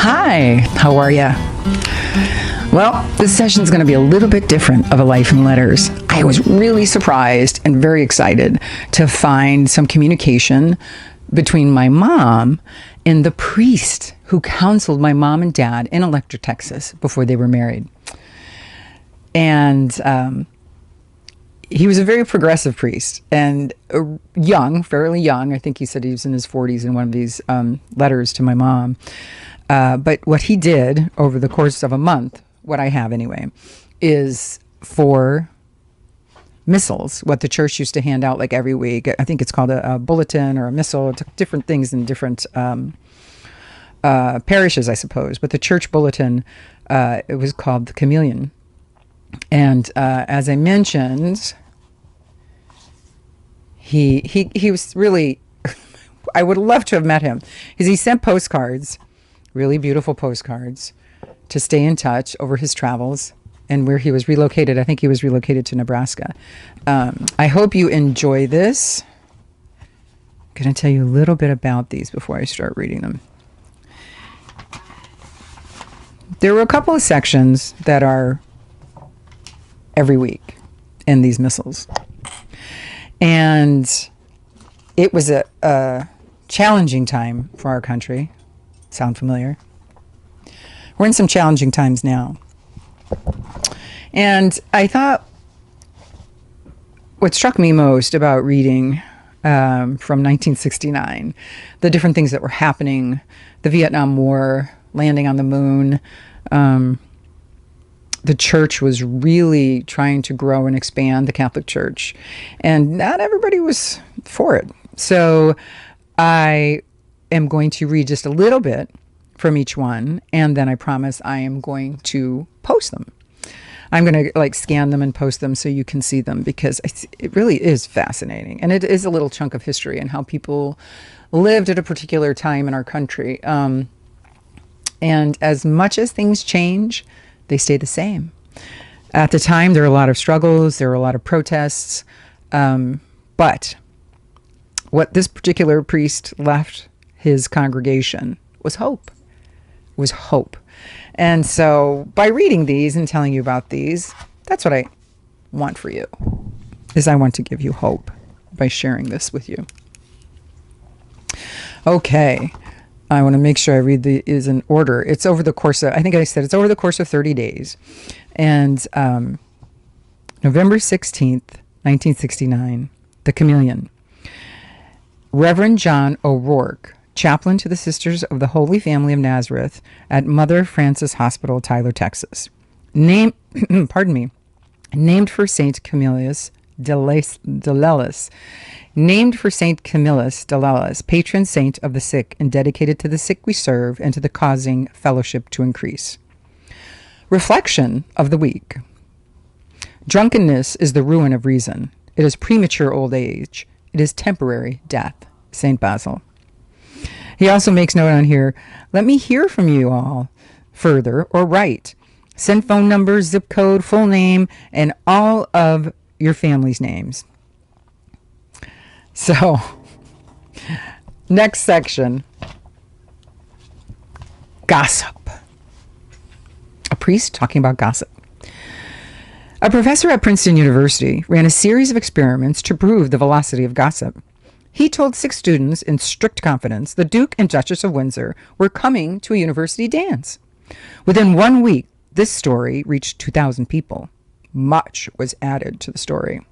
Hi, how are ya? Well, this session is going to be a little bit different of a life in letters. I was really surprised and very excited to find some communication between my mom and the priest who counseled my mom and dad in Electra, Texas before they were married. And he was a very progressive priest and young, fairly young. I think he said he was in his 40s in one of these letters to my mom. But what he did over the course of a month, what I have anyway, is for missals, what the church used to hand out like every week. I think it's called a bulletin or a missal. It's different things in different parishes, I suppose. But the church bulletin, it was called the Chameleon. And as I mentioned, he was really, I would love to have met him, because he sent postcards, really beautiful postcards, to stay in touch over his travels and where he was relocated. I think he was relocated to Nebraska. I hope you enjoy this. I'm going to tell you a little bit about these before I start reading them. There were a couple of sections that are every week in these missals. And it was a challenging time for our country. Sound familiar? We're in some challenging times now. And I thought what struck me most about reading from 1969, the different things that were happening, the Vietnam War, landing on the moon, the church was really trying to grow and expand, the Catholic Church, and not everybody was for it. So I am going to read just a little bit from each one, and then I promise I am going to post them. I'm going to scan them and post them so you can see them, because it really is fascinating. And it is a little chunk of history and how people lived at a particular time in our country. And as much as things change, they stay the same. At the time, there were a lot of struggles, there were a lot of protests, but what this particular priest left his congregation was hope. Was hope. And so by reading these and telling you about these, that's what I want for you, is I want to give you hope by sharing this with you. Okay. I want to make sure I read is in order. It's over the course of, I think I said it's over the course of 30 days. And November 16th, 1969, The Chameleon. Reverend John O'Rourke, chaplain to the Sisters of the Holy Family of Nazareth at Mother Francis Hospital, Tyler, Texas. Named for Saint Camillus de Lelis. Named for Saint Camillus de Lelis, patron saint of the sick, and dedicated to the sick we serve and to the causing fellowship to increase. Reflection of the week. Drunkenness is the ruin of reason. It is premature old age. It is temporary death. Saint Basil. He also makes note on here, let me hear from you all further or write. Send phone numbers, zip code, full name, and all of your family's names. So, next section. Gossip. A priest talking about gossip. A professor at Princeton University ran a series of experiments to prove the velocity of gossip. He told 6 students in strict confidence the Duke and Duchess of Windsor were coming to a university dance. Within 1 week, this story reached 2,000 people. Much was added to the story.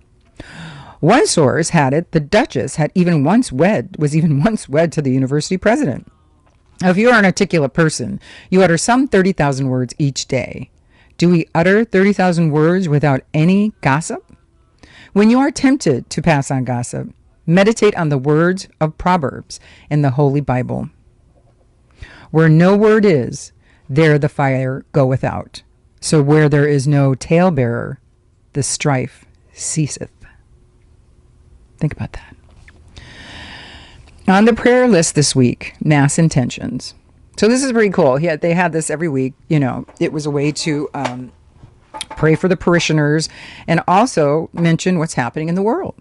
One source had it the Duchess was even once wed to the university president. Now, if you are an articulate person, you utter some 30,000 words each day. Do we utter 30,000 words without any gossip? When you are tempted to pass on gossip, meditate on the words of Proverbs in the Holy Bible. Where no word is, there the fire goeth out. So where there is no talebearer, the strife ceaseth. Think about that. On the prayer list this week, Mass intentions. So this is pretty cool. They had this every week. It was a way to pray for the parishioners and also mention what's happening in the world.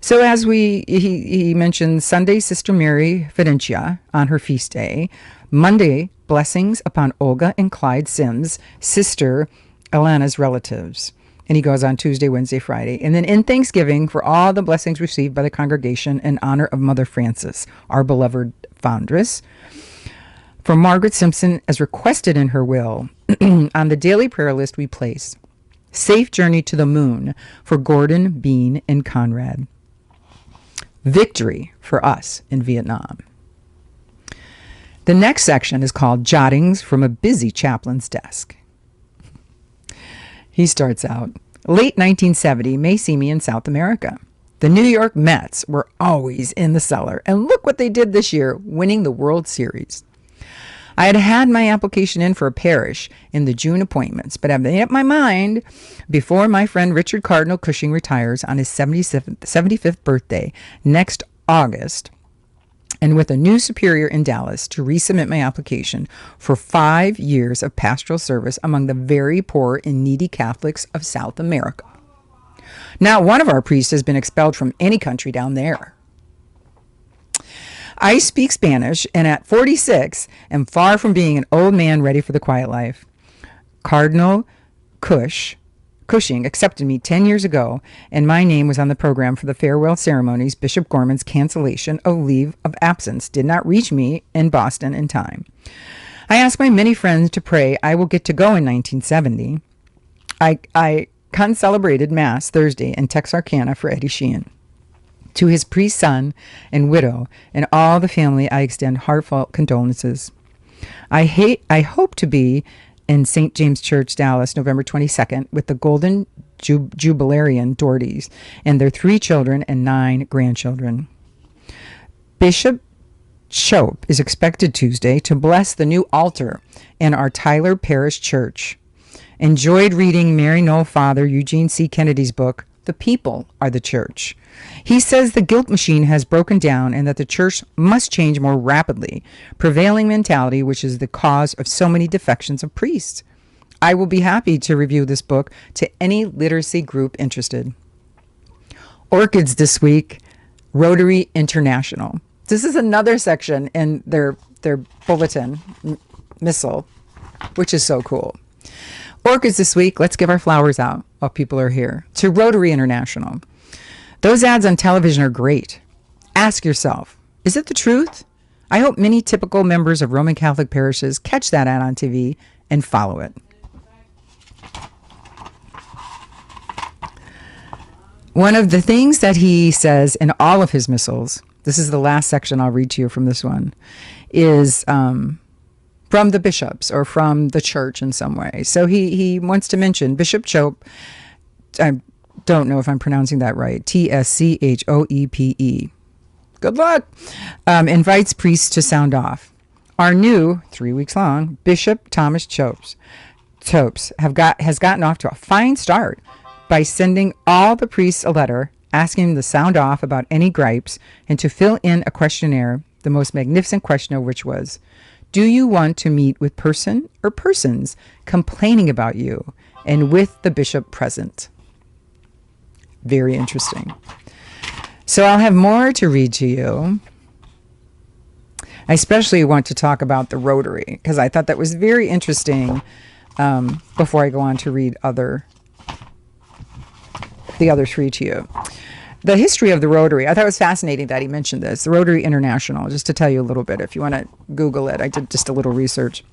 So as he mentioned Sunday, Sister Mary Fidentia on her feast day. Monday, blessings upon Olga and Clyde Sims, sister Alana's relatives. And he goes on Tuesday, Wednesday, Friday. And then in Thanksgiving, for all the blessings received by the congregation in honor of Mother Frances, our beloved foundress. For Margaret Simpson, as requested in her will, on the daily prayer list we place, safe journey to the moon for Gordon, Bean, and Conrad. Victory for us in Vietnam. The next section is called Jottings from a Busy Chaplain's Desk. He starts out, late 1970 may see me in South America. The New York Mets were always in the cellar, and look what they did this year, winning the World Series. I had had my application in for a parish in the June appointments, but I made up my mind before my friend Richard Cardinal Cushing retires on his 75th birthday next August, and with a new superior in Dallas, to resubmit my application for 5 years of pastoral service among the very poor and needy Catholics of South America. Now, one of our priests has been expelled from any country down there. I speak Spanish, and at 46, am far from being an old man ready for the quiet life. Cardinal Cushing accepted me 10 years ago, and my name was on the program for the farewell ceremonies. Bishop Gorman's cancellation of leave of absence did not reach me in Boston in time. I asked my many friends to pray I will get to go in 1970. I concelebrated Mass Thursday in Texarkana for Eddie Sheehan. To his priest son and widow and all the family, I extend heartfelt condolences. I hope to be in St. James Church, Dallas, November 22nd, with the Golden Jubilarian Dohertys and their 3 children and 9 grandchildren. Bishop Chope is expected Tuesday to bless the new altar in our Tyler Parish Church. Enjoyed reading Mary Noel Father Eugene C. Kennedy's book, The People Are the Church. He says the guilt machine has broken down and that the church must change more rapidly, prevailing mentality which is the cause of so many defections of priests. I will be happy to review this book to any literacy group interested. Orchids this week, Rotary International. This is another section in their bulletin missile, which is so cool. Orchids this week, let's give our flowers out while people are here. To Rotary International. Those ads on television are great. Ask yourself, is it the truth? I hope many typical members of Roman Catholic parishes catch that ad on TV and follow it. One of the things that he says in all of his missals, this is the last section I'll read to you from this one, is from the bishops or from the church in some way. So he wants to mention Bishop Chope, I don't know if I'm pronouncing that right, Tschoepe. Good luck. Invites priests to sound off. Our new, 3 weeks long, Bishop Thomas Chopes has gotten off to a fine start by sending all the priests a letter asking them to sound off about any gripes and to fill in a questionnaire, the most magnificent question of which was, do you want to meet with person or persons complaining about you and with the bishop present? Very interesting. So I'll have more to read to you. I especially want to talk about the Rotary because I thought that was very interesting before I go on to read the other 3 to you. The history of the Rotary, I thought it was fascinating that he mentioned this. The Rotary International, just to tell you a little bit, if you want to Google it. I did just a little research.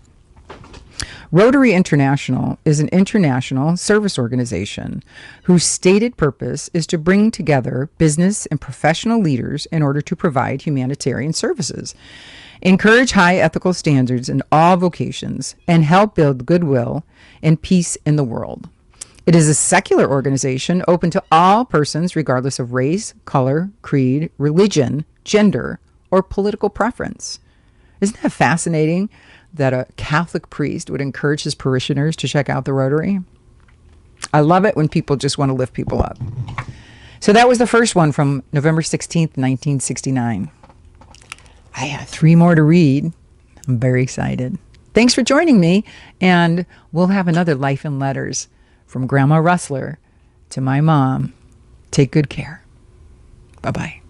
Rotary International is an international service organization whose stated purpose is to bring together business and professional leaders in order to provide humanitarian services, encourage high ethical standards in all vocations, and help build goodwill and peace in the world. It is a secular organization open to all persons regardless of race, color, creed, religion, gender, or political preference. Isn't that fascinating that a Catholic priest would encourage his parishioners to check out the Rotary? I love it when people just want to lift people up. So that was the first one from November 16th, 1969. I have 3 more to read. I'm very excited. Thanks for joining me, and we'll have another Life in Letters from Grandma Rustler to my mom. Take good care. Bye-bye.